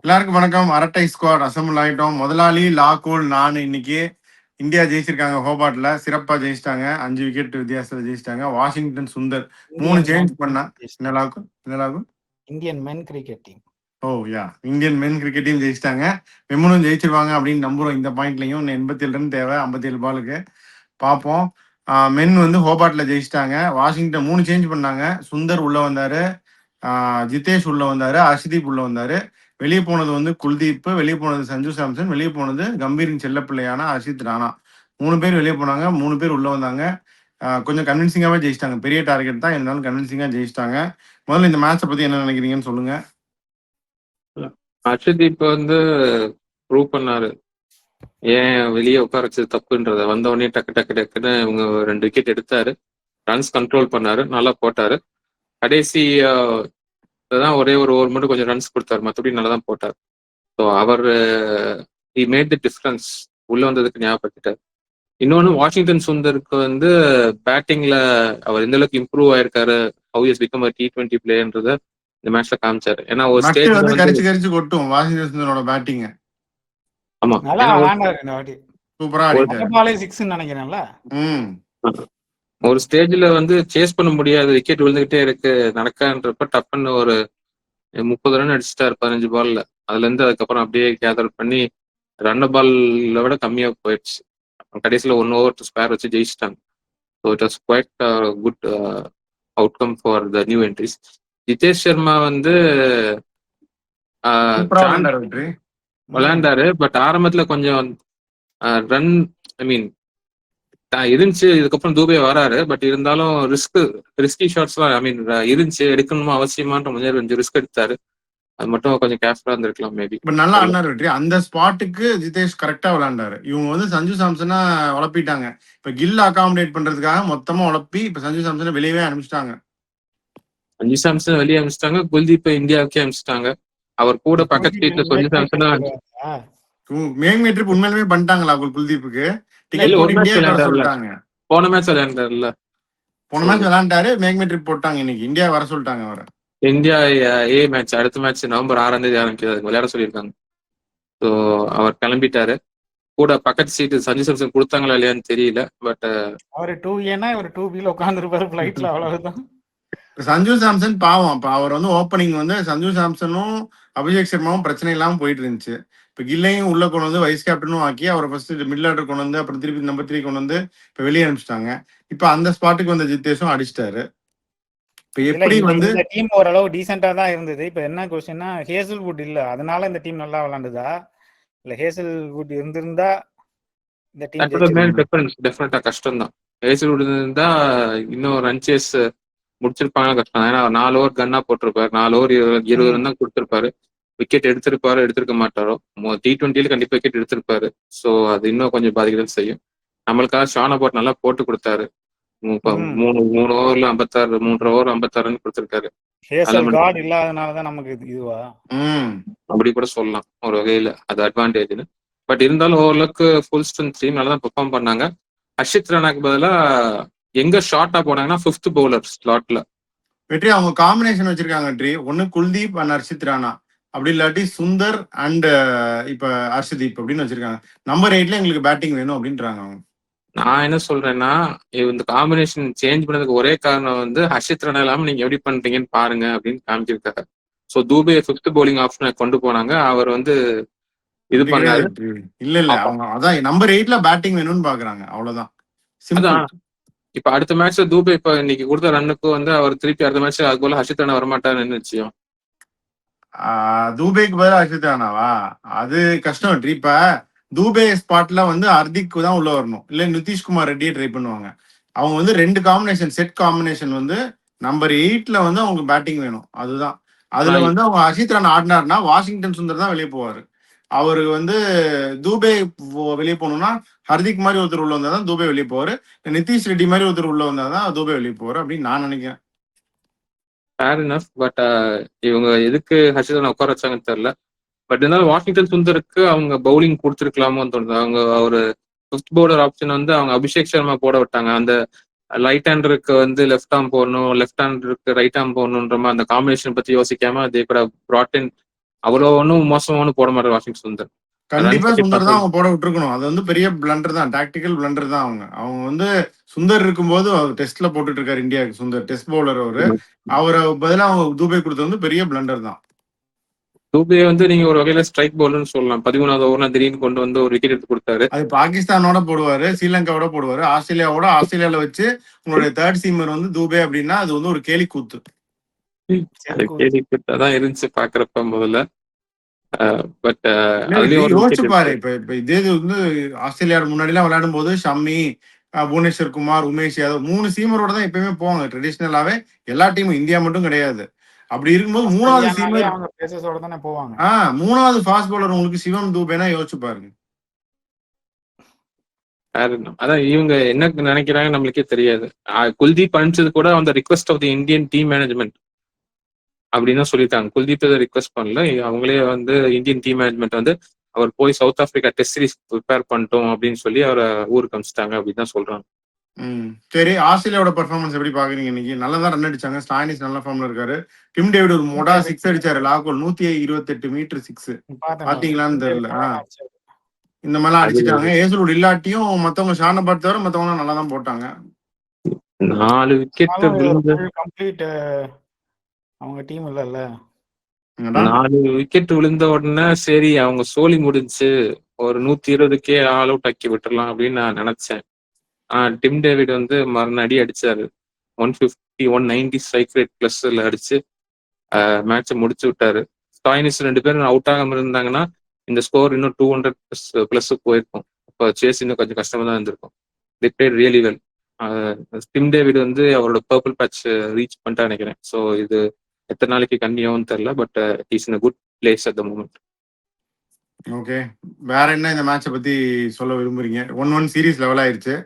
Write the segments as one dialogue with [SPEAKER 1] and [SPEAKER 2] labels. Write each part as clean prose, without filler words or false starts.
[SPEAKER 1] எல்லாருக்கும் வணக்கம். அரட்டை ஸ்குவாட் அசம்பிள் ஆயிட்டோம். முதலாளி லாகூல் நான் இன்னைக்கு இந்தியா ஜெயிச்சிருக்காங்க. ஹோபார்ட்ல சிறப்பா ஜெயிச்சிட்டாங்க. 5 விக்கெட் வித்தியாசத்துல ஜெயிச்சிட்டாங்க. வாஷிங்டன் சுந்தர் 3 சேஞ்ச் பண்ணா. என்ன லாகும்
[SPEAKER 2] இந்தியன் மென் கிரிக்கெட் டீம்.
[SPEAKER 1] ஓ யா, இந்தியன் மென் கிரிக்கெட் டீம் ஜெயிச்சிட்டாங்க. விமனும் ஜெயிச்சிருவாங்க அப்படின்னு நம்புறோம். இந்த பாயிண்ட்லையும் 87 ரன் தேவை 57 பாலுக்கு. பார்ப்போம். மென் வந்து ஹோபார்ட்ல ஜெயிச்சிட்டாங்க. வாஷிங்டன் 3 சேஞ்ச் பண்ணாங்க. சுந்தர் உள்ள வந்தாரு, ஜிதேஷ் உள்ள வந்தாரு, அர்ஷதீப் உள்ள வந்தாரு. வெளியே போனது வந்து குல்தீப், வெளியே போனது சஞ்சு சாம்சன், வெளியே போனது கம்பீரின் செல்ல பிள்ளையான அர்ஷித் ராணா. 3 பேர் வெளியே போனாங்க, 3 பேர் உள்ள வந்தாங்க. கொஞ்சம் கன்வின்சிங்காவே ஜெயிச்சிட்டாங்க. பெரிய டார்கெட் தான் இருந்தாலும் கன்வின்சிங்கா ஜெயிச்சிட்டாங்க. முதல்ல இந்த மேட்சை பத்தி என்ன நினைக்கிறீங்கன்னு சொல்லுங்க.
[SPEAKER 3] அர்ஷதீப் வந்து ப்ரூவ் பண்ணாரு ஏன் வெளியே உட்கார வச்சது தப்புன்றத. வந்த உடனே டக்கு டக்கு டக்குன்னு இவங்க 2 விக்கெட் எடுத்தாரு. ரன்ஸ் கண்ட்ரோல் பண்ணாரு, நல்லா போட்டாரு. கடைசி தான் ஒரே ஒரு ஓவர் மட்டும் கொஞ்சம் ரன்ஸ் கொடுத்தாரு, மற்றபடி நல்லா தான் போட்டார். ஸோ அவர் ஹி மேட் தி டிஃபரன்ஸ், உள்ள வந்ததுக்கு ஞாபகப்படுத்திட்டார். இன்னொன்று, வாஷிங்டன் சுந்தருக்கு வந்து பேட்டிங்ல அவர் எந்த அளவுக்கு இம்ப்ரூவ் ஆயிருக்காரு, ஹவு இஸ் பிகம் T20 பிளேயர்ன்றத இந்த மேட்ச்ல காமிச்சாரு. ஏன்னா ஒரு ஸ்டேஜ்
[SPEAKER 1] வந்து கரிச்சு கொட்டும் வாஷிங்டன் சுந்தரோட பேட்டிங்.
[SPEAKER 3] ஆமா,
[SPEAKER 2] நல்லா விளையாண்டாரு இந்த வாட்டி.
[SPEAKER 1] சூப்பரா ஆடிட்டாரு.
[SPEAKER 2] 6 நினைக்கிறேன்ல.
[SPEAKER 3] ஒரு ஸ்டேஜ்ல வந்து சேஸ் பண்ண முடியாது, விக்கெட் விழுந்துகிட்டே இருக்கு நடக்கன்றப்ப டப்புன்னு ஒரு 30 ரன் அடிச்சுட்டாரு 15 பால்ல. அதுல இருந்து அதுக்கப்புறம் அப்படியே கேதர் பண்ணி ரன் பால்ல விட கம்மியா போயிடுச்சு. கடைசியில 1 ஓவர் ஸ்பேர் வச்சு ஜெயிச்சிட்டாங்க. So it was quite good outcome for the new entries. Jitesh Sharma வந்து விளையாண்டாரு, பட் ஆரம்பத்துல கொஞ்சம் ரன் இருந்துச்சு. இதுக்கப்புறம் தூபே வராரு, பட் இருந்தாலும் ரிஸ்கி ஷாட்ஸ்லாம் இருந்துச்சு. எடுக்கணுமா அவசியமான்ற முன்னேறி கொஞ்சம் ரிஸ்க் எடுத்தாரு. அது மட்டும் கொஞ்சம் கேர்ஃபுல்லா இருந்திருக்கலாம் மேபி.
[SPEAKER 1] நல்லா ஆடினாரு வெற்றி. அந்த ஸ்பாட்டுக்கு ஜிதேஷ் கரெக்டா விளையாண்டாரு. இவங்க வந்து சஞ்சு சாம்சனா உழப்பிட்டாங்க. இப்ப கில் அகாமடேட் பண்றதுக்காக மொத்தமா உழப்பி இப்ப சஞ்சு சாம்சனை வெளியவே அனுப்பிச்சிட்டாங்க.
[SPEAKER 3] சஞ்சு சாம்சன் வெளியே அனுப்பிச்சிட்டாங்க, குல்தீப் இந்தியாவுக்கே அனுப்பிச்சிட்டாங்க. அவர் கூட பக்கத்து சீட்ல சஞ்சு சாம்சனா
[SPEAKER 1] மேக்மே ட்ரிப் உண்மையிலுமே பண்ணிட்டாங்களா குல்தீப்புக்கு?
[SPEAKER 3] போன மேட்ச் விளையாண்டாருல்ல,
[SPEAKER 1] போன மேட்ச் விளையாண்டாரு. மேக்மே ட்ரிப் போட்டாங்க, இன்னைக்கு இந்தியா வர சொல்லிட்டாங்க. அவரை
[SPEAKER 3] இந்தியா ஏ மேட்ச் அடுத்த மேட்ச் நவம்பர் 6ஆம் தேதி ஆரம்பிக்கிறது, விளையாட சொல்லியிருக்காங்க. ஸோ அவர் கிளம்பிட்டாரு. கூட பக்கத்து சீட்டு சஞ்சு சாம்சன் கொடுத்தாங்களா இல்லையான்னு தெரியல. பட்
[SPEAKER 2] அவர் 2A இவர் 2Bல உட்கார்ந்துருப்பாரு ஃபிளைட்ல, அவ்வளவுதான்.
[SPEAKER 1] சஞ்சு சாம்சன் பாவம். அப்ப அவர் வந்து ஓப்பனிங் வந்து சஞ்சு சாம்சனும் அபிஷேக் சர்மாவும் பிரச்சனை இல்லாம போயிட்டு இருந்துச்சு. இப்ப கில்லையும் உள்ள கொண்டு வந்து வைஸ் கேப்டனும் ஆக்கி அவரை ஃபர்ஸ்ட் மிடில் ஆர்டர் கொண்டு வந்து அப்புறம் திருப்பி நம்பர் 3 கொண்டு வந்து இப்ப வெளியே அனுப்பிச்சிட்டாங்க. இப்ப அந்த ஸ்பாட்டுக்கு வந்த ஜிதேஷும் அடிச்சிட்டாரு. இப்ப எப்படி வந்து
[SPEAKER 2] இந்த டீம் ஓரளவு டீசென்டா தான் இருந்தது. இப்ப என்ன கொஸ்டின்னா, ஹேசல்வுட் இல்ல, அதனால இந்த டீம் நல்லா விளையாண்டுதா இல்ல ஹேசல்வுட் இருந்திருந்தா இந்த டீம்
[SPEAKER 3] டெஃபினட்டா கஷ்டம் தான். ஹேசல்வுட் இருந்தா இன்னும் ரன் சேஸ் முடிச்சிருப்பாங்க, கஷ்டம். ஏன்னா 4 ஓவர் கன்னா போட்டிருப்பாரு, 4 ஓவர் 20 ரன் தான் கொடுத்திருப்பாரு. விக்கெட் எடுத்திருக்க மாட்டாரோ. T20 கண்டிப்பா விக்கெட் எடுத்திருப்பாரு. ஸோ அது இன்னும் கொஞ்சம் பாதிக்கதான் செய்யும். நம்மளுக்காக ஷான் அபாட் நல்லா போட்டு கொடுத்தாரு. 3 ஓவர்ல 56, 3 ஓவர் 56 ரன் கொடுத்திருக்காரு. அப்படி கூட சொல்லலாம் ஒரு வகையில, அது அட்வான்டேஜ்னு. பட் இருந்தாலும் ஓரளவுக்கு ஃபுல் ஸ்ட்ரென்த் டீம் நல்லா தான் பெர்ஃபார்ம் பண்ணாங்க. அர்ஷித் ராணாக்கு பதிலா எங்க ஷார்ட்டா போனாங்கன்னா 5th பவுலர் ஸ்லாட்ல
[SPEAKER 1] வெற்றி அவங்க காம்பினேஷன் வச்சிருக்காங்க. வெற்றி ஒன்னு குல்தீப் அண்ட் அர்ஷித் ராணா, அப்படி இல்லாட்டி சுந்தர் அண்ட் இப்ப அர்ஷதீப் அப்படின்னு வச்சிருக்காங்க. நம்பர் 8ல எங்களுக்கு பேட்டிங் வேணும் அப்படின்றாங்க அவங்க.
[SPEAKER 3] நான் என்ன சொல்றேன்னா, இந்த காம்பினேஷன் சேஞ்ச் பண்ணதுக்கு ஒரே காரணம் வந்து ஹர்ஷித் ராணா இல்லாம நீங்க எப்படி பண்றீங்கன்னு பாருங்க அப்படின்னு காமிச்சிருக்காரு. ஸோ தூபே 5th பவுலிங் ஆப்ஷனை கொண்டு போனாங்க. அவர் வந்து இது பண்ணாரு.
[SPEAKER 1] இல்ல அவங்க அதான் நம்பர் 8ல பேட்டிங் வேணும்னு பாக்குறாங்க, அவ்வளவுதான்.
[SPEAKER 3] இப்ப அடுத்த மேட்ச்ல தூபே இப்ப இன்னைக்கு கொடுத்த ரன்னுக்கு வந்து அவர் திருப்பி அடுத்த மேட்ச் அது போல ஹர்ஷித் ராணா வரமாட்டாருன்னு நிச்சயம்.
[SPEAKER 1] தூபேக்கு பதிலாக அர்ஷித் ராணாவா? அது கஷ்டம் வெற்றி. இப்ப தூபே ஸ்பாட்ல வந்து ஹர்திக் தான் உள்ள வரணும், இல்ல நிதிஷ்குமார் ரெட்டியே ட்ரை பண்ணுவாங்க. அவங்க வந்து 2 காம்பினேஷன் செட் காம்பினேஷன் வந்து நம்பர் 8ல வந்து அவங்க பேட்டிங் வேணும். அதுதான். அதுல வந்து அவங்க அர்ஷித் ராணா ஆடினார்னா வாஷிங்டன் சுந்தர் தான் வெளியே போவாரு. அவரு வந்து தூபே வெளியே போகணும்னா ஹர்திக் மாதிரி ஒருத்தர் உள்ள வந்தாதான் தூபே வெளியே போவாரு, நிதிஷ் ரெட்டி மாதிரி ஒருத்தர் உள்ள வந்தாதான் தூபே வெளியே போவாரு அப்படின்னு நான் நினைக்கிறேன்.
[SPEAKER 3] Fair enough. பட் இவங்க எதுக்கு ஹர்ஷித் ராணா உட்கார வச்சாங்கன்னு தெரியல. பட் இருந்தாலும் வாஷிங்டன் சுந்தருக்கு அவங்க பவுலிங் கொடுத்துருக்கலாமோன்னு தோணுது. அவங்க ஒரு 5th பவுலர் ஆப்ஷன் வந்து அவங்க அபிஷேக் சர்மா போட விட்டாங்க. அந்த ரைட் ஹேண்டருக்கு வந்து லெஃப்ட் ஆர்ம் போடணும், லெஃப்ட் ஹேண்டருக்கு ரைட் ஆர்ம் போடணுன்ற மாதிரி அந்த காம்பினேஷன் பத்தி யோசிக்காம அதே கூட brought in அவ்வளோ ஒன்றும் மோசமான போட மாட்டார் வாஷிங்டன் சுந்தர்.
[SPEAKER 1] கண்டிப்பா சுந்தர் தான் அவங்க போட விட்டுருக்கணும். அது வந்து பெரிய பிளண்டர் தான், டாக்டிக்கல் பிளண்டர் தான். அவங்க வந்து சுந்தர் இருக்கும்போது அவர் டெஸ்ட்ல போட்டுட்டு இருக்காரு இந்தியாவுக்கு. சுந்தர் டெஸ்ட் பவுலர் அவரை பதிலா அவங்க தூபே கொடுத்தது வந்து பெரிய பிளண்டர் தான்.
[SPEAKER 3] தூபே வந்து நீங்க ஒரு வகையில ஸ்ட்ரைக் பவுலர்னு சொல்லலாம். 13வது ஓவர்ல திடீர்னு கொண்டு வந்து ஒரு விக்கெட் எடுத்து கொடுத்தாரு.
[SPEAKER 1] அது பாகிஸ்தானோட போடுவாரு, ஸ்ரீலங்காவோட போடுவாரு, ஆஸ்திரேலியால வச்சு உங்களுடைய தேர்ட் சீமர் வந்து தூபே அப்படின்னா அது வந்து ஒரு கேலி கூத்து.
[SPEAKER 3] கேள்விப்பட்டாதான் இருந்துச்சு பாக்குறப்ப முதல்ல. பட்
[SPEAKER 1] யோசிச்சு பாரு, இப்ப இதே வந்து ஆஸ்திரேலியாவோட முன்னாடி எல்லாம் விளையாடும் போது ஷம்மி, புவனேஸ்வர் குமார், உமேஷ் யாதவ் 3 சீமரோட தான் எப்பயுமே போவாங்க. ட்ரெடிஷனலாவே எல்லா டீமும், இந்தியா மட்டும் கிடையாது. அப்படி இருக்கும்போது மூணாவது சீமர்
[SPEAKER 2] அவங்க பேசஸோட தானே போவாங்க.
[SPEAKER 1] மூணாவது ஃபாஸ்ட் பவுலர் உங்களுக்கு சிவம் தூபேனா யோசிச்சு பாருங்க.
[SPEAKER 3] அதான் இவங்க என்ன நினைக்கிறாங்க நம்மளுக்கே தெரியாது. குல்தீப் அனுப்பிச்சது கூட அந்த request of the Indian team management அப்படின்னு தான் சொல்லியிருக்காங்க. குல்தீப் இதை ரிக்வெஸ்ட் பண்ணல, அவங்களே வந்து இந்தியன் டீம் மேனேஜ்மெண்ட் வந்து அவர் போய் south Africa test series prepare பண்ணிட்டோம் அப்படின்னு சொல்லி அவரை ஊருக்கு அனுப்பிச்சிட்டாங்க அப்படின்னு தான் சொல்றாங்க.
[SPEAKER 1] சரி, ஆஸ்திரேலியாவோட பெர்ஃபார்மன்ஸ் எப்படி பாக்குறீங்க? இன்னைக்கு நல்லா தான் ரன் அடிச்சாங்க. ஸ்டாயினிஸ் நல்ல ஃபார்ம்ல இருக்காரு. டிம் டேவிட் ஒரு மொடா 6 அடிச்சாரு. லாகோல் 128 மீட்டர் 6 பாத்தீங்களான்னு தெரியல. இந்த மாதிரிலாம் அடிச்சுட்டாங்க. ஏசுலுட் இல்லாட்டியும் மத்தவங்க ஷானபாட் தவிர மத்தவங்க நல்லா தான் போட்டாங்க.
[SPEAKER 3] 4 விக்கெட்
[SPEAKER 2] கம்ப்ளீட் அவங்க டீம் இல்லல்ல.
[SPEAKER 3] 4 விக்கெட் விழுந்த உடனே சரி அவங்க சோலி முடிஞ்சு ஒரு 120க்கே ஆல் அவுட் ஆக்கி விட்டுறலாம் அப்படின்னு நான் நினைச்சேன். டிம் டேவிட் வந்து மறுநடி அடிச்சாரு. 150 190 ஸ்ட்ரைக் ரேட் பிளஸ்ல அடிச்சு மேட்சை முடிச்சு விட்டாரு. ஸ்டாயினிஸ் 2 பேரும் அவுட் ஆகாம இருந்தாங்கன்னா இந்த ஸ்கோர் இன்னும் 200 பிளஸ் போயிருக்கும். இப்போ சேஸ் இன்னும் கொஞ்சம் கஷ்டமா தான் இருந்திருக்கும். The played really well. Tim David வந்து அவரோட பர்பிள் பேட்ச் ரீச் பண்ணிட்டா நினைக்கிறேன். ஸோ இது எத்தனை நாளைக்கு கண்டியாவும் தெரியல. But is in good place at the moment.
[SPEAKER 1] Okay, வேற என்ன இந்த மேட்சை பத்தி சொல்ல விரும்புறீங்க? 1-1 சீரீஸ் லெவல் ஆயிருச்சு.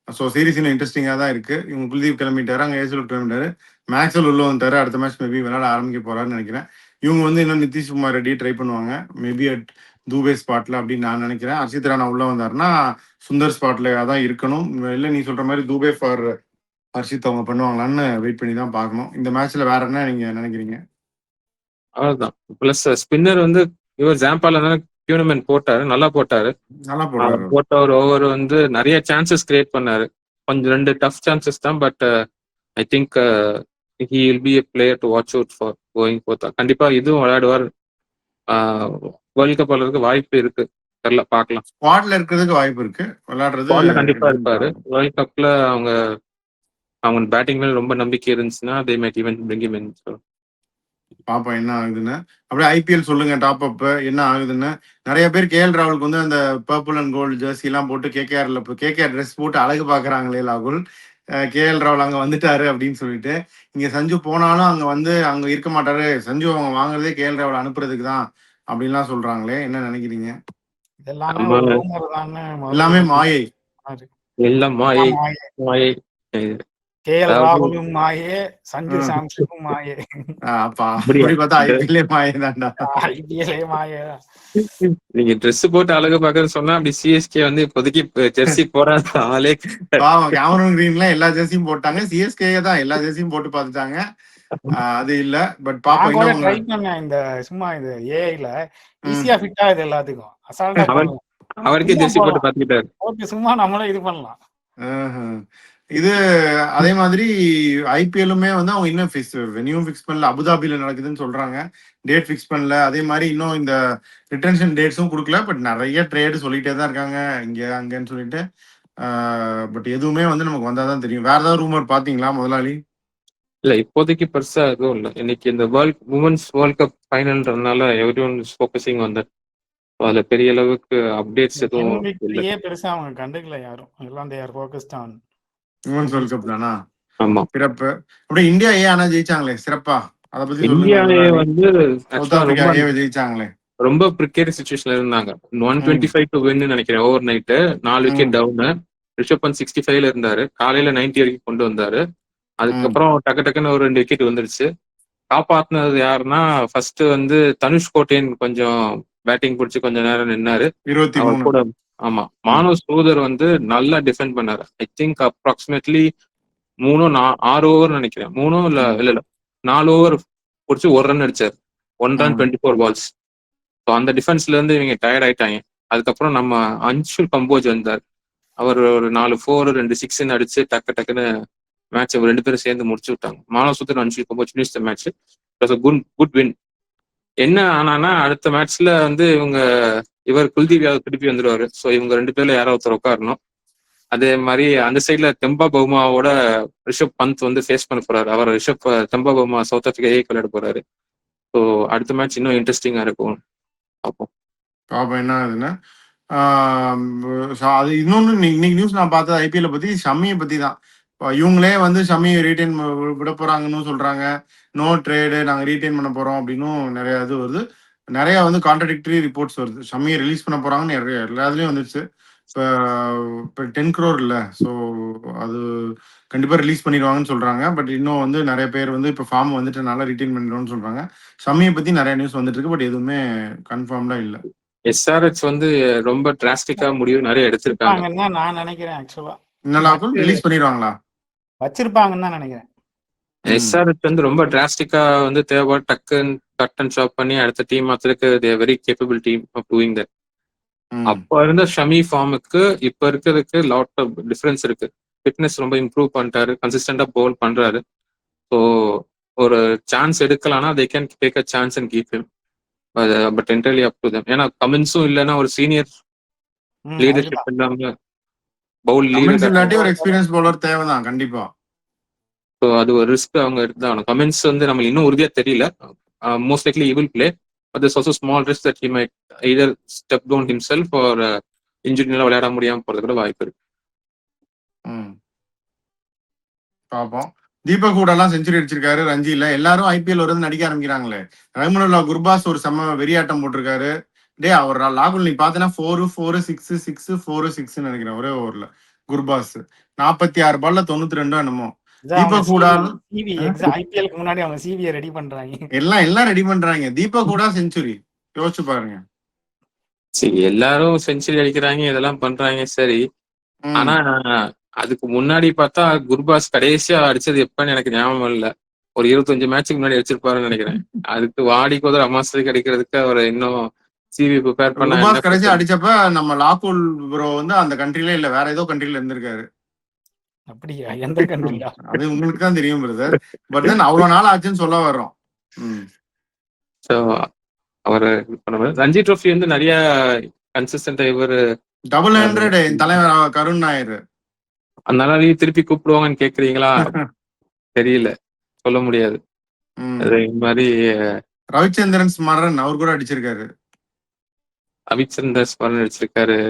[SPEAKER 1] ஸோ சீரீஸ் இன்னும் இன்ட்ரெஸ்டிங்காக தான் இருக்கு. இவங்க குல்தீப் கிளம்பிட்டாரு, அங்கே ஏசுலுட் கிளம்பிட்டாரு, மேக்ஸ்வெல் உள்ள வந்துட்டாரு. அடுத்த மேட்ச் மேபி விளையாட ஆரம்பிக்க போறாருன்னு நினைக்கிறேன். இவங்க வந்து இன்னும் நிதிஷ்குமார் ரெட்டி ட்ரை பண்ணுவாங்க, மேபி அட் தூபே ஸ்பாட்ல அப்படின்னு நான் நினைக்கிறேன். ஹர்ஷித் ராணா உள்ள வந்தாருன்னா சுந்தர் ஸ்பாட்ல தான் இருக்கணும். இல்லை நீ சொல்ற மாதிரி தூபே ஃபார் ஹர்ஷித் அவங்க பண்ணுவாங்களான்னு வெயிட் பண்ணி தான் பார்க்கணும். இந்த மேட்ச்ல வேற என்ன நீங்க நினைக்கிறீங்க?
[SPEAKER 3] அவ்வளவுதான். பிளஸ் ஸ்பின்னர் வந்து இவர் ஜாம்பால டூர்னமெண்ட் போட்டாரு, நல்லா போட்டாரு. போட்ட ஒரு ஓவர் வந்து நிறைய சான்சஸ் கிரியேட் பண்ணாரு. கொஞ்சம் 2 டஃப் சான்சஸ் தான். But I think he will be a player to watch out for going forth. கண்டிப்பா இதுவும் விளையாடுவார். வேர்ல்ட் கப் விளையாடுறதுக்கு வாய்ப்பு இருக்கு. தெரியல, பார்க்கலாம்.
[SPEAKER 1] ஸ்குவாட்ல இருக்கிறதுக்கு வாய்ப்பு இருக்கு, விளையாடுறது
[SPEAKER 3] கண்டிப்பா இருப்பாரு. வேர்ல்ட் கப்ல அவங்க பேட்டிங் மேல ரொம்ப நம்பிக்கை இருந்துச்சுன்னா they might even bring him in.
[SPEAKER 1] பாப்பா என்ன ஆகுதுன்னு. அப்படியே ஐபிஎல் சொல்லுங்க, டாப் அப் என்ன ஆகுதுன்னு. நிறைய பேர் கேஎல் ராகுலுக்கு வந்து அந்த பர்பிள் அண்ட் கோல்டு ஜெர்சி எல்லாம் போட்டு கேகேஆர் ட்ரெஸ் போட்டு அழகு பாக்குறாங்களே ராகுல். கேஎல் ராகுல் அங்க வந்துட்டாரு அப்படின்னு சொல்லிட்டு. இங்க சஞ்சு போனாலும் அங்க வந்து அங்க இருக்க மாட்டாரு, சஞ்சு அவங்க வாங்குறதே கேஎல் ராகுல் அனுப்புறதுக்கு தான் அப்படின்லாம் சொல்றாங்களே, என்ன நினைக்கிறீங்க? எல்லாமே மாயை,
[SPEAKER 3] எல்லாம் மாயை மாயை.
[SPEAKER 2] கேஎல் ராகுலும் மாயே, சஞ்சு சாம்சனும் மாயே.
[SPEAKER 1] அப்படி பார்த்தா ஐபிஎல்லே மாயே தான்டா.
[SPEAKER 2] ஐபிஎல்லே மாயே.
[SPEAKER 3] நீங்க ட்ரெஸ் போட்டு அழகு பாக்குறது சொன்னா அப்படி சிஎஸ்கே வந்து இப்போதைக்கு ஜெர்சி போடாத ஆளே.
[SPEAKER 1] கேமரூன் கிரீன்ல எல்லா ஜெர்சியும் போட்டாங்க, சிஎஸ்கே தான் எல்லா ஜெர்சியும் போட்டு பார்த்துட்டாங்க. அது இல்ல. பட் பாப்பா இன்னும்
[SPEAKER 2] ட்ரை பண்ணேன். இந்த சும்மா இது ஏஐல ஈஸியா ஃபிட் ஆகுது எல்லாத்துக்கும். அசால்ட்டா
[SPEAKER 3] அவருக்கே ஜெர்சி போட்டு பார்த்துக்கிட்டாரு.
[SPEAKER 2] ஓகே, சும்மா நம்மளே இது பண்ணலாம்.
[SPEAKER 1] இது அதே மாதிரி ஐபிஎல்லுமே வந்து அவங்க இன்னும் வென்யூ ஃபிக்ஸ் பண்ணல. அபுதாபில நடக்குதுன்னு சொல்றாங்க, டேட் ஃபிக்ஸ் பண்ணல. அதே மாதிரி இன்னும் இந்த ரிட்டன்ஷன் டேட்ஸும் கொடுக்கல. பட் நிறைய ட்ரேடு சொல்லிட்டே தான் இருக்காங்க இங்க அங்கன்னு சொல்லிட்டு. பட் எதுவுமே வந்து நமக்கு வந்தாதான் தெரியும். வேற ஏதாவது ரூமர் பாத்தீங்களா முதலாளி?
[SPEAKER 3] இல்ல, இப்போதைக்கு பெருசா எதுவும் இல்லை. இன்னைக்கு இந்த உமன்ஸ் வேர்ல்ட் கப் ஃபைனல்ன்றதுனால everyone is focusing on that. அதுல பெரிய அளவுக்கு அப்டேட்ஸ் எதுவும்
[SPEAKER 2] இல்ல. பெருசா அவங்க கண்டுக்கல யாரும். எல்லாம் they are focused on
[SPEAKER 1] women's world cup தானா?
[SPEAKER 3] ஆமா,
[SPEAKER 1] சிறப்பு. அப்படியே இந்தியா ஆனா ஜெயிச்சாங்களே சிறப்பா, அத பத்தி
[SPEAKER 3] இந்தியாவே வந்து
[SPEAKER 1] ஜெயிச்சாங்களே.
[SPEAKER 3] ரொம்ப ப்ரிக்கேரி சிச்சுவேஷன்ல இருந்தாங்க. 125 டு வின் நினைக்கிறேன். Overnight 4 wicket down. Rishabh Pant 65ல இருந்தாரு. காலையில 90 வரைக்கும் கொண்டு வந்தாரு. அதுக்கப்புறம் டக்குன்னு ஒரு 2 விக்கெட் வந்துருச்சு. காப்பாத்தினது யாருன்னா ஃபர்ஸ்ட் வந்து தனுஷ் கோட்டேன் கொஞ்சம் பேட்டிங் பிடிச்சி கொஞ்ச நேரம் நின்னாரு.
[SPEAKER 1] 23
[SPEAKER 3] கூட. ஆமா, மானு சூதர் வந்து நல்லா டிஃபெண்ட் பண்ணாரு. ஐ திங்க் அப்ராக்சிமேட்லி 6 ஓவர் நினைக்கிறேன். 4 ஓவர் பிடிச்சி 1 ரன் அடிச்சாரு. 1 ரன் 24 பால்ஸ். ஸோ அந்த டிஃபென்ஸ்ல இருந்து இவங்க டயர்ட் ஆயிட்டாங்க. அதுக்கப்புறம் நம்ம அன்ஷுல் கம்போஜ் வந்தார். அவர் ஒரு 4 4 2 6 அடிச்சு டக்குன்னு மேட்ச் 2 பேரும் சேர்ந்து முடிச்சு விட்டாங்க. Manav Anshul Kamboj finish the match. Good win. என்ன ஆனானா அடுத்த மேட்ச்ல வந்து இவர் குல்தீப் யாதவ் திருப்பி வந்துருவாரு. ஸோ இவங்க 2 பேர்ல யாரோ ஒருத்தர் உட்காரணும். அதே மாதிரி அந்த சைட்ல தெம்பா பவுமாவோட ரிஷப் பந்த் வந்து ஃபேஸ் பண்ண போறாரு. அவர் தெம்பா பவுமா சவுத் ஆப்பிரிக்கா விளையாட போறாரு. ஸோ அடுத்த மேட்ச் இன்னும் இன்ட்ரெஸ்டிங்கா இருக்கும். பார்ப்போம்.
[SPEAKER 1] பாப்போம் என்ன ஆகுதுன்னு. அது இன்னொன்று இன்னைக்கு நியூஸ் நான் பார்த்தது ஐபிஎல் பத்தி ஷம்மியை பத்தி தான். இவங்களே வந்து ஷம்மியை ரீட்டைன் விட போறாங்கன்னு சொல்றாங்க. நோ ட்ரேடு, நாங்க ரீட்டைன் பண்ண போறோம் அப்படின்னும் நிறைய இது வருது. நிறைய வந்து கான்ட்ரடிக்டரி ரிப்போர்ட்ஸ் வருது. ஷம்மியை ரிலீஸ் பண்ண போறாங்கன்னு நிறைய எல்லாத்துலயும் வந்துருச்சு. இப்போ 10 crore இல்லை, ஸோ அது கண்டிப்பாக ரிலீஸ் பண்ணிடுவாங்கன்னு சொல்றாங்க. பட் இன்னும் வந்து நிறைய பேர் வந்து இப்போ ஃபார்ம் வந்துட்டு நல்லா ரிட்டைன் பண்ணிடுவோம்னு சொல்றாங்க. ஷம்மியை பத்தி நிறைய நியூஸ் வந்துட்டு இருக்கு. பட் எதுவுமே கன்ஃபார்ம்டா இல்லை.
[SPEAKER 3] எஸ்ஆர்ஹெச் வந்து ரொம்ப டிராஸ்டிக்கா முடிவு நிறைய எடுத்திருக்காங்க.
[SPEAKER 2] நான் நினைக்கிறேன் ஆக்சுவலா
[SPEAKER 1] என்னலாக்கும் ரிலீஸ் பண்ணிடுவாங்களா
[SPEAKER 2] வச்சிருப்பாங்கன்னு தான் நினைக்கிறேன்.
[SPEAKER 3] எஸ்ஆர்ஹெச் வந்து ரொம்ப டிராஸ்டிக்கா வந்து தேவை டக்குன்னு கட் அண்ட் ஷாப் பண்ணி அடுத்த டீம் மாத்திரக்கு very capable team of doing that. அப்ப இருந்த ஷமி ஃபார்முக்கு இப்ப இருக்கிறதுக்கு லாட் ஆஃப் டிஃபரன்ஸ் இருக்கு. ஃபிட்னஸ் ரொம்ப இம்ப்ரூவ் பண்ணிட்டாரு, கன்சிஸ்டண்டா பவுல் பண்றாரு. ஸோ ஒரு சான்ஸ் எடுக்கலாம்னா they can take a chance and keep him. But entirely up to them. ஏன்னா கமின்ஸும் இல்லைன்னா ஒரு சீனியர் லீடர்ஷிப் இல்லாம பவுல் லீடர்
[SPEAKER 1] இல்லாட்டி ஒரு எக்ஸ்பீரியன்ஸ் பவுலர் தேவைதான் கண்டிப்பா.
[SPEAKER 3] ஸோ அது ஒரு ரிஸ்க் அவங்க எடுத்தாகணும். கமின்ஸ் வந்து நம்ம இன்னும் உறுதியா தெரியல. Most likely he will play, but there's also small risk that he might either step down himself or இன்ஜுரினால விளையாட முடியாம போறது கூட வாய்ப்பு இருக்கு.
[SPEAKER 1] பாப்போம். தீபக் கூட எல்லாம் செஞ்சுரி அடிச்சிருக்காரு ரஞ்சில. எல்லாரும் ஐபிஎல் வருது நடிக்க ஆரம்பிக்கிறாங்களே. ரஹ்மனுல்லா குர்பாஸ் ஒரு செம்ம வெறியாட்டம் போட்டிருக்காரு. அவர் லாகுல் நீ பாத்தீங்கன்னா 4 4 6 6 4 6 நினைக்கிறேன் ஒரே ஓவர்ல. குர்பாஸ் 46 பால்ல 92 என்னமோ. தீபக் கூட
[SPEAKER 2] ஐபிஎல்க்கு முன்னாடி அவங்க சிவியை ரெடி பண்றாங்க.
[SPEAKER 1] எல்லாம் ரெடி பண்றாங்க. தீபக் கூட செஞ்சுரி யோசிச்சு பாருங்க.
[SPEAKER 3] சரி, எல்லாரும் செஞ்சுரி அடிக்கிறாங்க, இதெல்லாம் பண்றாங்க சரி. ஆனா அதுக்கு முன்னாடி பார்த்தா குர்பாஸ் கடைசியா அடிச்சது எப்பன்னு எனக்கு ஞாபகம் இல்ல. ஒரு 25 மேட்சுக்கு முன்னாடி அடிச்சிருப்பாருன்னு நினைக்கிறேன். அதுக்கு வாடிக்கு ஒரு அமாசத்துக்கு அடிக்கிறதுக்கு அவர் இன்னும் சிவி ப்ரிப்பேர் பண்ண
[SPEAKER 1] கடைசியா அடிச்சப்ப நம்ம லாகுல் ப்ரோ வந்து அந்த கண்ட்ரில இல்ல, வேற ஏதோ கண்ட்ரில இருந்திருக்காரு.
[SPEAKER 2] அப்படியா? எந்த கண்ட்ரியா?
[SPEAKER 1] அது உங்களுக்கு தான் தெரியும் பிரதர். பட் தென் அவ்வளவு நாள் ஆச்சுன்னு சொல்ல வர்றோம்.
[SPEAKER 3] சோ அவர் ரஞ்சி ட்ரோஃபி வந்து நிறைய கன்சிஸ்டன்டா இவர்
[SPEAKER 1] 100 என் தலைவர் கருண் நாயர்.
[SPEAKER 3] அதனால நீ திருப்பி கூப்பிடுவாங்கன்னு கேக்குறீங்களா? தெரியல, சொல்ல முடியாது. அதே மாதிரி
[SPEAKER 1] ரவிச்சந்திரன் ஸ்மரன் அவர் கூட அடிச்சிருக்காரு.
[SPEAKER 3] ரவிச்சந்திரன் ஸ்மரன் அடிச்சிருக்காரு.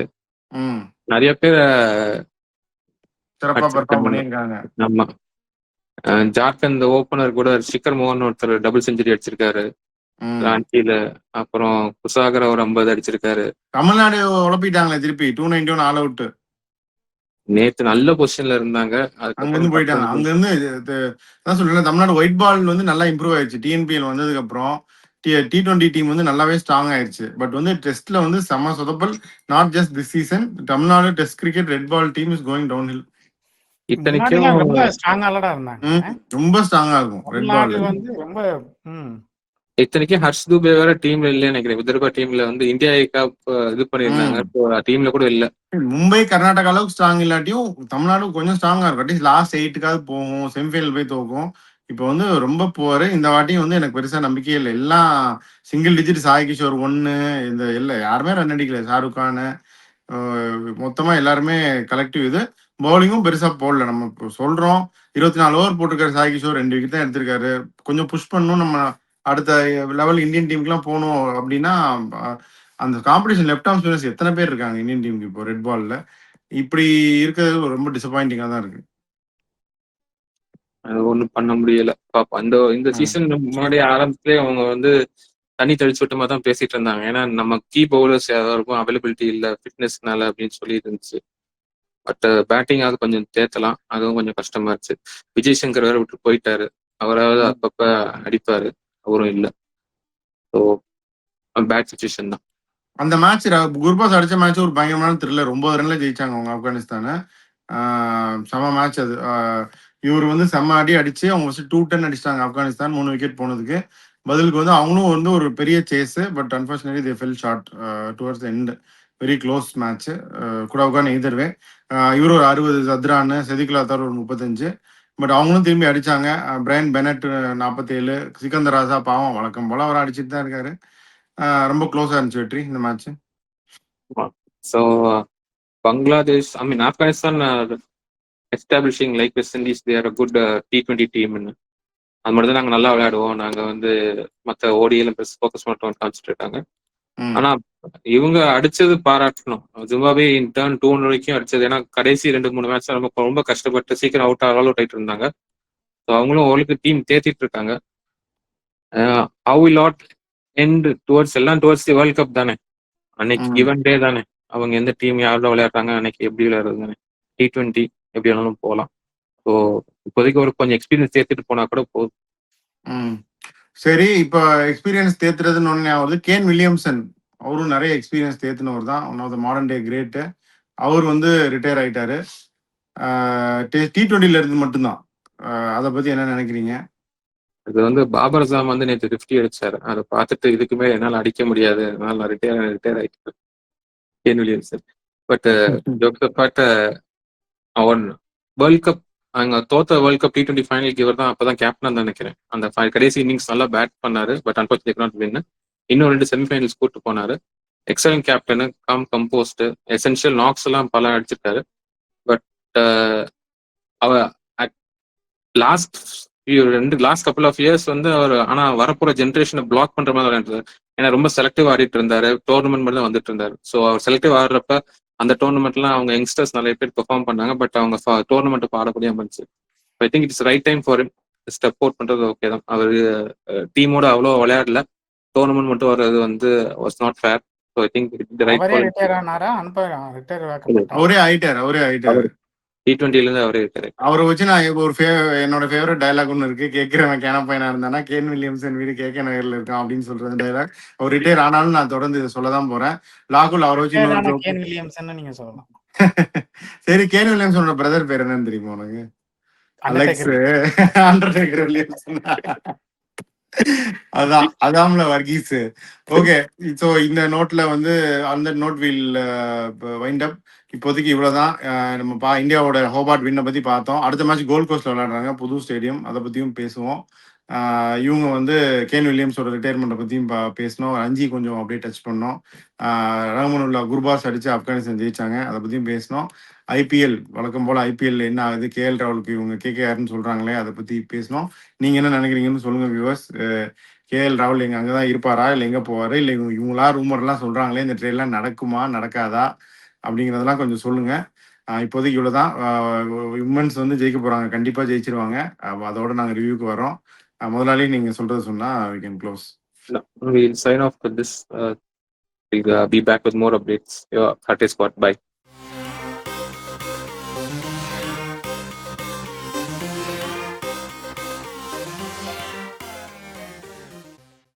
[SPEAKER 3] நிறைய பேர்
[SPEAKER 1] சிறப்பா பெர்ஃபார்ம் பண்ணிருக்காங்க.
[SPEAKER 3] ஆமா, ஜார்க்கண்ட் ஓபனர் கூட ஷிகர் மோகன் ஒருத்தர் டபுள் செஞ்சுரி அடிச்சிருக்காரு ராஞ்சியில. அப்புறம் குசாகர் ஒரு 50 அடிச்சிருக்காரு.
[SPEAKER 1] தமிழ்நாடு உழப்பிட்டாங்களே திருப்பி 291 ஆல் அவுட்.
[SPEAKER 3] நேத்து நல்ல பொசிஷன்ல இருந்தாங்க,
[SPEAKER 1] அங்கிருந்து போயிட்டாங்க. அங்கிருந்து சொல்றேன், தமிழ்நாடு ஒயிட் பால் வந்து நல்லா இம்ப்ரூவ் ஆயிடுச்சு. டிஎன்பிஎல் வந்ததுக்கு அப்புறம் T20 டீம் வந்து நல்லாவே ஸ்ட்ராங் ஆயிடுச்சு. பட் வந்து டெஸ்ட்ல வந்து செம சொதப்பல். Not just this season. Tamil Nadu test cricket red ball team is going downhill.
[SPEAKER 3] இத்தனைக்கும்
[SPEAKER 2] ரொம்ப ஸ்ட்ராங்கா இருந்தாங்க.
[SPEAKER 1] ரொம்ப ஸ்ட்ராங்கா இருக்கும் ரெட் பால்
[SPEAKER 2] வந்து ரொம்ப.
[SPEAKER 3] இத்தனைக்கும் ஹர்ஷ் தூபே வேற டீம்ல இல்லைன்னு நினைக்கிறேன். விதர்பா டீம்ல வந்து இந்தியா கப் இது பண்ணிருந்தாங்க, டீம்ல கூட இல்ல.
[SPEAKER 1] மும்பை கர்நாடகா அளவுக்கு ஸ்ட்ராங் இல்லாட்டியும் தமிழ்நாடு கொஞ்சம் ஸ்ட்ராங்கா இருக்கும். அட்லீஸ்ட் லாஸ்ட் 8க்காவது போகும், செமிஃபைனல் போய் தோக்கும். இப்போ வந்து ரொம்ப போவாரு. இந்த வாட்டியும் வந்து எனக்கு பெருசா நம்பிக்கையே இல்லை. எல்லாம் சிங்கிள் டிஜிட். சாய் கிஷோர் 1 இந்த இல்லை யாருமே ரன் அடிக்கல. ஷாருக் கான் மொத்தமா எல்லாருமே கலெக்டிவ் இது. பவுலிங்கும் பெருசா போடல. நம்ம இப்போ சொல்றோம் 24 ஓவர் போட்டிருக்காரு சாய் கிஷோர், 2 விக்கெட் தான் எடுத்திருக்காரு. கொஞ்சம் புஷ் பண்ணணும் நம்ம அடுத்த லெவல் இந்தியன் டீமுக்குலாம் போகணும் அப்படின்னா. அந்த காம்படிஷன் லெஃப்ட் ஆர்ம் ஸ்பின்னர்ஸ் எத்தனை பேர் இருக்காங்க இந்தியன் டீமுக்கு இப்போ ரெட் பால்ல. இப்படி இருக்கிறது ரொம்ப டிசப்பாயிண்டிங்கா தான் இருக்கு.
[SPEAKER 3] அது ஒண்ணும் பண்ண முடியல. பாப்போம். இந்த சீசன் முன்னாடி ஆரம்பத்திலே அவங்க வந்து தண்ணி தெளிச்சு விட்ட மாதிரி தான் பேசிட்டு இருந்தாங்க. ஏன்னா நம்ம கீ பவுலர்ஸ் யாருக்கும் அவைலபிலிட்டி இல்லை ஃபிட்னஸ்னால அப்படின்னு சொல்லி இருந்துச்சு. பட் பேட்டிங் அது கொஞ்சம் தேத்தலாம், அதுவும் கொஞ்சம் கஷ்டமா இருந்துச்சு. விஜய் சங்கர் வேற விட்டு போயிட்டாரு. அவராவது அப்பப்ப அடிப்பாரு, அவரும் இல்லை. ஸோ பேட் சுச்சுவேஷன் தான்.
[SPEAKER 1] அந்த மேட்ச் குர்பாஸ் அடிச்ச மேட்ச் ஒரு பயங்கரமான த்ரில்லர். 9 ரன்ல ஜெயிச்சாங்க அவங்க ஆப்கானிஸ்தானை. செம மேட்ச் அது. இவர் வந்து செம்ம அடிச்சு அவங்க 210 அடிச்சிட்டாங்க ஆப்கானிஸ்தான் 3 விக்கெட் போனதுக்கு. பதிலுக்கு வந்து அவங்களும் வந்து ஒரு பெரிய chase, but unfortunately they fell short towards the end. Very close match. கூட உட்காந்து எய்தர்வே இவரு ஒரு 60 சத்ரான், செதிகுல் அத்தார் ஒரு 35. பட் அவங்களும் திரும்பி அடிச்சாங்க. பிரையன் பெனட் 47, சிக்கந்தர் ராஜா பாவம் வழக்கம் போல அவர் அடிச்சிட்டு தான் இருக்காரு. ரொம்ப க்ளோஸா இருந்துச்சு வெற்றி இந்த match.
[SPEAKER 3] So Bangladesh, I mean Afghanistan establishing like West Indies they're good T20 டீம்னு. அது மட்டும் தான் நாங்கள் நல்லா விளையாடுவோம், நாங்கள் வந்து மற்ற ஓடியில் ஃபோக்கஸ் மட்டும் கான்சென்ட்ரேட்டாங்க. ஆனா இவங்க அடிச்சது பாராட்டணும். ஜிம்பாப்வே இன்டர்ன் 200 வரைக்கும் அடிச்சது. ஏன்னா கடைசி 2-3 மேட்ச் ரொம்ப கஷ்டப்பட்டு சீக்கிரம் அவுட் ஆயிட்டு இருந்தாங்க. ஸோ அவங்களும் அவளுக்கு டீம் தேத்திட்டு இருக்காங்க. How will not end towards எல்லாம் டுவர்ட்ஸ் தி வேர்ல்ட் கப் தானே, அன்னைக்கு கிவன் டே தானே. அவங்க எந்த டீம் யாரோட விளையாடுறாங்க, அன்னைக்கு எப்படி விளையாடுறது தானே. T20 எப்படி வேணாலும் போகலாம். ஸோ இப்போதைக்கு ஒரு கொஞ்சம் எக்ஸ்பீரியன்ஸ் சேர்த்துட்டு போனா கூட போதும்.
[SPEAKER 1] சரி, இப்போ எக்ஸ்பீரியன்ஸ் தேத்துறதுன்னு ஒன்று ஆகுது. கேன் வில்லியம்சன் அவரும் நிறைய எக்ஸ்பீரியன்ஸ் தேத்துனவர் தான், one of the modern day great. அவர் வந்து ரிட்டையர் ஆயிட்டாரு T20ல இருந்து மட்டும்தான். அதை பத்தி என்ன நினைக்கிறீங்க?
[SPEAKER 3] இது வந்து பாபர் அசாம் வந்து நேற்று 50 அடிச்சாரு. அதை பார்த்துட்டு இதுக்குமே என்னால் அடிக்க முடியாது, அதனால நான் ரிட்டையர் ஆயிட்டேன் கேன் வில்லியம்சன். பட் அவன் வேர்ல்ட் கப் அங்க தோத்த வேர்ல்ட் கப் T20 ஃபைனலுக்கு இவர் தான் அப்பதான் கேப்டன் நினைக்கிறேன். அந்த கடைசி இன்னிங்ஸ் நல்லா பேட் பண்ணாரு, பட் அன்பார்ச்சுனேட்லி நாட் வின். இன்னும் 2 செமிஃபைனல்ஸ் கூட்டு போனாரு. Excellent captain, composed, essential knocks எல்லாம் பல அடிச்சிருக்காரு. பட் அவ லாஸ்ட் கப்பல் ஆஃப் இயர்ஸ் வந்து அவர் ஆனா வரப்போற ஜென்ரேஷனை பிளாக் பண்ற மாதிரி விளையாடுறாரு. ஏன்னா ரொம்ப செலக்டிவ் ஆடிட்டு இருந்தாரு, டோர்னமெண்ட் மட்டும் தான் வந்துட்டு இருந்தாரு. ஸோ அவர் செலக்டிவ் ஆடுறப்ப அந்த டோர்னமெண்ட்லாம் அவங்க யங்ஸ்டர்ஸ் நிறைய பேர் பெர்ஃபார்ம் பண்ணாங்க, பட் அவங்க டோர்னமெண்ட் ஆடக்கூடிய இருந்துச்சு. I think it's right time for him. Step out பண்றது ஓகே தான். அவர் டீமோட அவ்வளோ விளையாடல, டோர்னமெண்ட் மட்டும் வர்றது வந்து was not fair. So I think
[SPEAKER 2] அவரே ரிட்டையர் ஆனாரா?
[SPEAKER 1] அவரே ஆயிட்டாரு.
[SPEAKER 3] T20ல இருந்து அவரே இருக்காரு.
[SPEAKER 1] அவரை வச்சு நான் என்னோட ஃபேவரட் டைலாக் ஒன்று இருக்கு, கேட்கிறவன் கேன பையனா இருந்தானா கேன் வில்லியம்சன் வீடு KK நகர்ல இருக்கான் அப்படின்னு சொல்றது டைலாக். அவர் ரிட்டையர் ஆனாலும் நான் தொடர்ந்து இதை சொல்லதான் போறேன். லாகுல் அவரை வச்சு
[SPEAKER 2] கேன் வில்லியம்சன் நீங்க சொல்லலாம்.
[SPEAKER 1] சரி, கேன் வில்லியம்சனோட பிரதர் பேர் என்னன்னு தெரியுமா உனக்கு? Alex Undertaker Williamson. அதான்ல வர்கீஸ். ஓகே, ஸோ இந்த நோட்ல வந்து அந்த நோட் வில் வைண்ட் அப். இப்போதைக்கு இவ்வளவுதான். நம்ம இந்தியாவோட ஹோபார்ட் வின்னை பத்தி பார்த்தோம். அடுத்த மேட்ச் கோல்ட் கோஸ்ட்ல விளையாடுறாங்க, புது ஸ்டேடியம், அதை பத்தியும் பேசுவோம். இவங்க வந்து கேன் வில்லியம்ஸோட ரிட்டையர்மெண்ட்டை பத்தியும் பேசணும். ரஞ்சி கொஞ்சம் அப்படியே டச் பண்ணோம். ரஹ்மானுல்லா குர்பாஸ் அடிச்சு ஆப்கானிஸ்தான் ஜெயிச்சாங்க, அதை பத்தியும் பேசணும். IPL வழக்கம் போல IPL என்ன ஆகுது, KL ராகுலுக்கு இவங்க KKRன்னு சொல்றாங்களே, அதை பத்தி பேசணும். நீங்க என்ன நினைக்கிறீங்கன்னு சொல்லுங்க வியூவர்ஸ். KL ராகுல் எங்க அங்கதான் இருப்பாரா, இல்லை எங்க போவாரு, இல்லை இவங்களா ரூமர்லாம் சொல்றாங்களே இந்த ட்ரெயின்லாம் நடக்குமா நடக்காதா அப்படிங்கிறதெல்லாம் கொஞ்சம் சொல்லுங்க. இப்போதைக்கு இவ்வளவுதான். விமன்ஸ் வந்து ஜெயிக்க போறாங்க, கண்டிப்பா ஜெயிச்சிருவாங்க. அதோட நாங்க ரிவ்யூக்கு வரோம். முதலாளி நீங்க சொல்றது சொன்னா we can close.
[SPEAKER 3] We'll sign off with this. We'll be back with more updates. Your Heart Squad. Bye.